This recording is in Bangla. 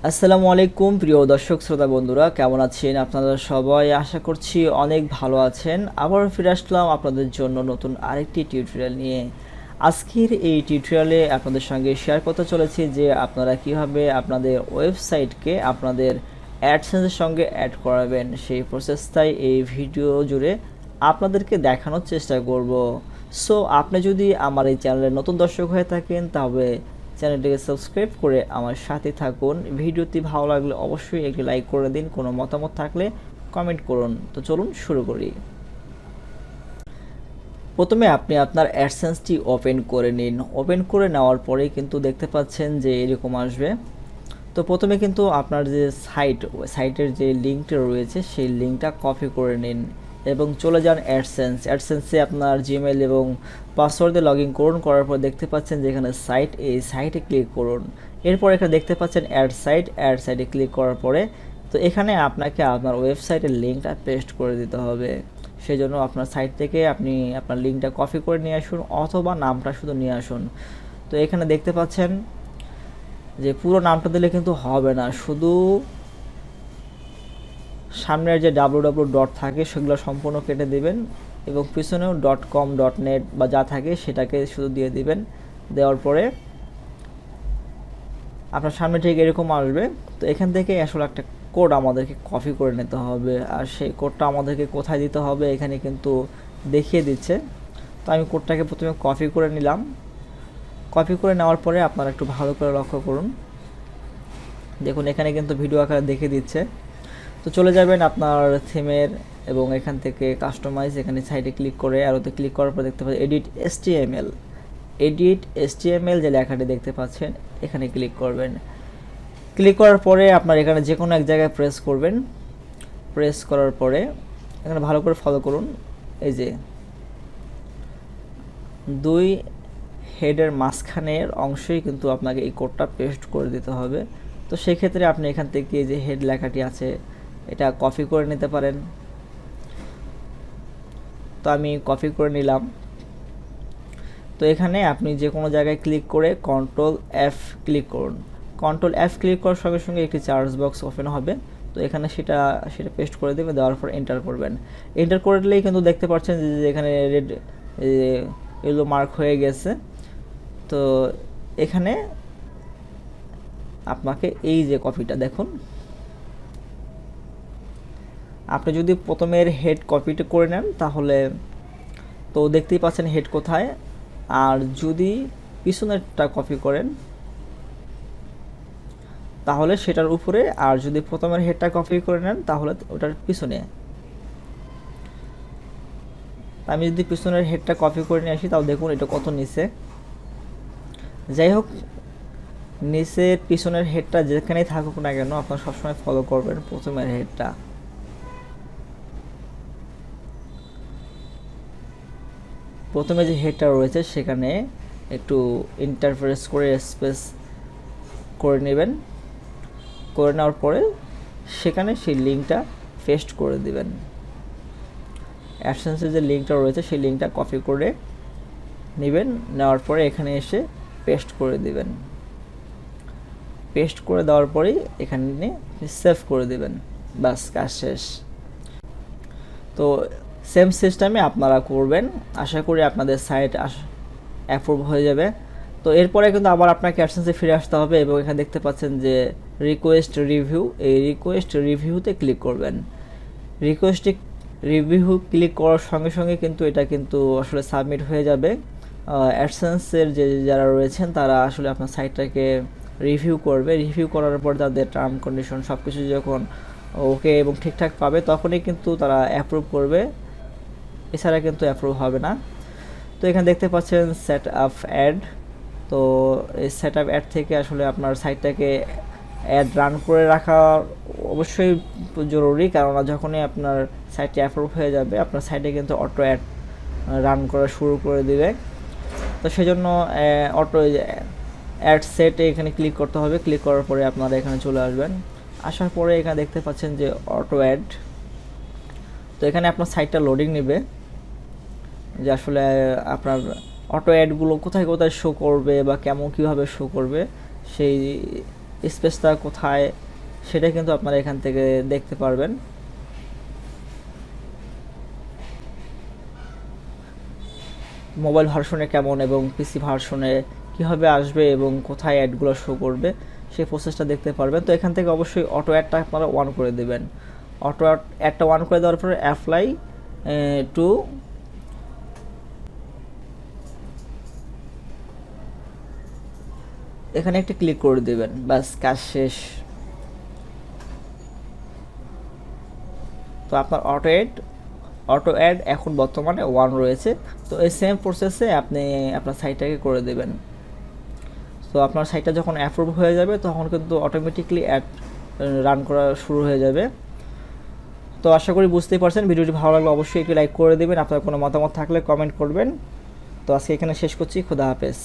আসসালামু আলাইকুম প্রিয় দর্শক শ্রোতা বন্ধুরা, কেমন আছেন আপনারা সবাই? আশা করছি অনেক ভালো আছেন। আবারও ফিরে আসলাম আপনাদের জন্য নতুন আরেকটি টিউটোরিয়াল নিয়ে। আজকের এই টিউটোরিয়ালে আপনাদের সঙ্গে শেয়ার করতে চলেছি যে আপনারা কিভাবে আপনাদের ওয়েবসাইটকে আপনাদের অ্যাডসেন্সের সঙ্গে অ্যাড করাবেন, সেই প্রসেসটাই এই ভিডিও জুড়ে আপনাদেরকে দেখানোর চেষ্টা করব। সো আপনি যদি আমার এই চ্যানেলের নতুন দর্শক হয়ে থাকেন তবে চ্যানেলটিকে সাবস্ক্রাইব করে আমার সাথে থাকুন। ভিডিওটি ভালো লাগলে অবশ্যই একটি লাইক করে দিন, কোনো মতামত থাকলে কমেন্ট করুন। তো চলুন শুরু করি। প্রথমে আপনি আপনার অ্যাডসেন্সটি ওপেন করে নিন। ওপেন করে নেওয়ার পরে কিন্তু দেখতে পাচ্ছেন যে এরকম আসবে। তো প্রথমে কিন্তু আপনার যে সাইটের যে লিঙ্কটা রয়েছে সেই লিঙ্কটা কপি করে নিন এবং চলে যান অ্যাডসেন্সে আপনার জিমেল এবং পাসওয়ার্ড দিয়ে লগ ইন করুন। করার পর দেখতে পাচ্ছেন যেখানে সাইট, এই সাইটে ক্লিক করুন। এরপর এখানে দেখতে পাচ্ছেন অ্যাড সাইটে ক্লিক করার পরে তো এখানে আপনাকে আপনার ওয়েবসাইটের লিঙ্কটা পেস্ট করে দিতে হবে। সেই জন্য আপনার সাইট থেকে আপনি আপনার লিঙ্কটা কপি করে নিয়ে আসুন অথবা নামটা শুধু নিয়ে আসুন। তো এখানে দেখতে পাচ্ছেন যে পুরো নামটা দিলে কিন্তু হবে না, শুধু সামনের যে www ডট থাকে সেগুলো সম্পূর্ণ কেটে দিবেন এবং পিছনেও .com .net বা যা থাকে সেটাকে শুধু দিয়ে দিবেন। দেওয়ার পরে আপনার সামনে ঠিক এরকম আসবে। তো এখান থেকে আসলে একটা কোড আমাদেরকে কপি করে নিতে হবে, আর সেই কোডটা আমাদেরকে কোথায় দিতে হবে এখানে কিন্তু দেখিয়ে দিচ্ছে। তো আমি কোডটাকে প্রথমে কপি করে নিলাম। কপি করে নেওয়ার পরে আপনারা একটু ভালো করে লক্ষ্য করুন, দেখুন এখানে কিন্তু ভিডিও আকারে দেখিয়ে দিচ্ছে। তো চলে যাবেন আপনার থিমের এবং এখান থেকে কাস্টমাইজ, এখানে সাইডে ক্লিক করে আরোতে ক্লিক করার পর দেখতে পাচ্ছেন এডিট HTML যে লেখাটি দেখতে পাচ্ছেন এখানে ক্লিক করবেন। ক্লিক করার পরে আপনার এখানে যে কোনো এক জায়গায় প্রেস করবেন। প্রেস করার পরে এখানে ভালো করে ফলো করুন, এই যে দুই হেডের মাঝখানের অংশেই কিন্তু আপনাকে এই কোডটা পেস্ট করে দিতে হবে। তো সেক্ষেত্রে আপনি এখান থেকে যে হেড লেখাটি আছে এটা কপি করে নিতে পারেন। তো আমি কপি করে নিলাম। তো এখানে আপনি যে কোনো জায়গায় ক্লিক করে কন্ট্রোল F ক্লিক করুন। কন্ট্রোল F ক্লিক করার সঙ্গে সঙ্গে একটি সার্চ বক্স ওপেন হবে। তো এখানে সেটা পেস্ট করে দেবে, দেওয়ার পর এন্টার করবেন। এন্টার করে দিলেই কিন্তু দেখতে পাচ্ছেন যে এখানে রেড এগুলো মার্ক হয়ে গেছে। তো এখানে আপনাকে এই যে কপিটা দেখুন, আপনি যদি প্রথমের হেড কপিটা করে নেন তাহলে তো দেখতেই পাচ্ছেন হেড কোথায়, আর যদি পিছনেরটা কপি করেন তাহলে সেটার উপরে, আর যদি প্রথমের হেডটা কপি করে নেন তাহলে ওটার পিছনে। আমি যদি পিছনের হেডটা কপি করে নিয়ে আসি তাও দেখুন এটা কত নিচে। যাই হোক, নিচের পিছনের হেডটা যেখানেই থাকুক না কেন আপনারা সবসময় ফলো করবেন প্রথমের হেডটা। প্রথমে যে হেডটা রয়েছে সেখানে একটু ইন্টারফেরেন্স করে স্পেস করে নেবেন। করে নেওয়ার পরে সেখানে সেই লিঙ্কটা পেস্ট করে দিবেন। অ্যাডসেন্সের যে লিঙ্কটা রয়েছে সেই লিঙ্কটা কপি করে নেবেন। নেওয়ার পরে এখানে এসে পেস্ট করে দিবেন। পেস্ট করে দেওয়ার পরেই এখানে সেভ করে দিবেন, বাস কাজ শেষ। তো সেম সিস্টেমে আপনারা করবেন, আশা করি আপনাদের সাইট অ্যাপ্রুভ হয়ে যাবে। তো এরপরে কিন্তু আবার আপনাকে অ্যাডসেন্সে ফিরে আসতে হবে এবং এখানে দেখতে পাচ্ছেন যে রিকোয়েস্ট রিভিউ, এই রিকোয়েস্ট রিভিউতে ক্লিক করবেন। রিকোয়েস্টে রিভিউ ক্লিক করার সঙ্গে সঙ্গে কিন্তু এটা কিন্তু আসলে সাবমিট হয়ে যাবে। অ্যাডসেন্সের যারা রয়েছেন তারা আসলে আপনার সাইটটাকে রিভিউ করবে। রিভিউ করার পর তাদের টার্ম কন্ডিশন সব কিছু যখন ওকে এবং ঠিকঠাক পাবে তখনই কিন্তু তারা অ্যাপ্রুভ করবে, এছাড়া কিন্তু অ্যাপ্রুভ হবে না। তো এখানে দেখতে পাচ্ছেন সেট আপ অ্যাড। তো এই সেট আপ অ্যাড থেকে আসলে আপনার সাইটটাকে অ্যাড রান করে রাখা অবশ্যই জরুরি, কেননা যখনই আপনার সাইটটি অ্যাপ্রুভ হয়ে যাবে আপনার সাইটে কিন্তু অটো অ্যাড রান করা শুরু করে দিবে। তো সেই জন্য অটো অ্যাড সেটে এখানে ক্লিক করতে হবে। ক্লিক করার পরে আপনারা এখানে চলে আসবেন। আসার পরে এখানে দেখতে পাচ্ছেন যে অটো অ্যাড। তো এখানে আপনার সাইটটা লোডিং নেবে যে আসলে আপনার অটো অ্যাডগুলো কোথায় কোথায় শো করবে বা কীভাবে শো করবে সেই স্পেসটা কোথায় সেটা কিন্তু আপনারা এখান থেকে দেখতে পারবেন। মোবাইল ভার্সনে কেমন এবং পিসি ভার্সনে কীভাবে আসবে এবং কোথায় অ্যাডগুলো শো করবে সেই প্রসেসটা দেখতে পারবেন। তো এখান থেকে অবশ্যই অটো অ্যাডটা আপনারা অন করে দেবেন। অটো অ্যাডটা অন করে দেওয়ার পরে অ্যাপ্লাই টু এখানে একটা ক্লিক করে দেবেন, বাস কাজ শেষ। তো আপনার অটো অ্যাড এখন বর্তমানে 1 রয়েছে। তো এই সেম প্রসেসে আপনি আপনার সাইটটাকে করে দেবেন। তো আপনার সাইটটা যখন অ্যাপ্রুভ হয়ে যাবে তখন কিন্তু অটোমেটিকলি অ্যাড রান করা শুরু হয়ে যাবে। তো আশা করি বুঝতেই পারছেন। ভিডিওটি ভালো লাগলে অবশ্যই একটি লাইক করে দেবেন। আপনার কোনো মতামত থাকলে কমেন্ট করবেন। তো আজকে এখানে শেষ করছি। খোদা হাফেজ।